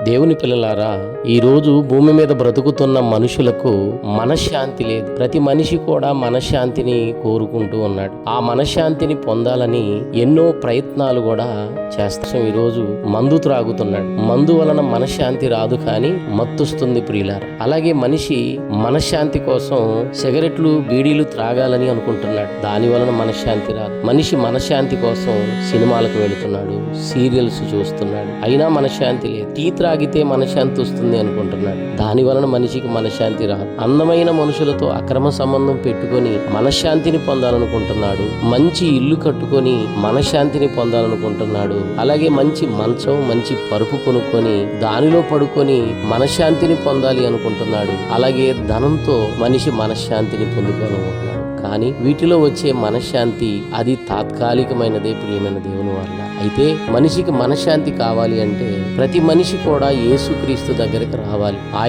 దేవుని పిల్లలారా, ఈ రోజు భూమి మీద బ్రతుకుతున్న మనుషులకు మనశ్శాంతి లేదు. ప్రతి మనిషి కూడా మనశ్శాంతిని కోరుకుంటూ ఉన్నాడు. ఆ మనశ్శాంతిని పొందాలని ఎన్నో ప్రయత్నాలు కూడా చేస్తాం. ఈరోజు మందు త్రాగుతున్నాడు. మందు వలన మనశ్శాంతి రాదు, కానీ మత్తుస్తుంది ప్రియులారా. అలాగే మనిషి మనశ్శాంతి కోసం సిగరెట్లు, బీడీలు త్రాగాలని అనుకుంటున్నాడు. దాని వలన మనశ్శాంతి రాదు. మనిషి మనశ్శాంతి కోసం సినిమాలకు వెళుతున్నాడు, సీరియల్స్ చూస్తున్నాడు, అయినా మనశ్శాంతి లేదు. టీ త్రాగితే మనశ్శాంతి వస్తుంది అనుకుంటున్నాడు. దాని వలన మనిషికి మనశ్శాంతి రాదు. అందమైన మనుషులతో అక్రమ సంబంధం పెట్టుకొని మనశ్శాంతిని పొందాలనుకుంటున్నాడు. మంచి ఇల్లు కట్టుకొని మనశ్శాంతిని పొందాలనుకుంటున్నాడు. అలాగే మంచి మంచం, మంచి పరుపు కొనుక్కొని దానిలో పడుకొని మనశ్శాంతిని పొందాలి అనుకుంటున్నాడు. అలాగే ధనంతో మనిషి మనశ్శాంతిని పొందుకోవాలనుకుంటున్నాడు. కానీ వీటిలో వచ్చే మనశ్శాంతి అది తాత్కాలికమైనదే ప్రియమైన దేవుని వల్ల. అయితే మనిషికి మనశ్శాంతి కావాలి అంటే ప్రతి మనిషి కూడా యేసుక్రీస్తు దగ్గరికి రావాలి.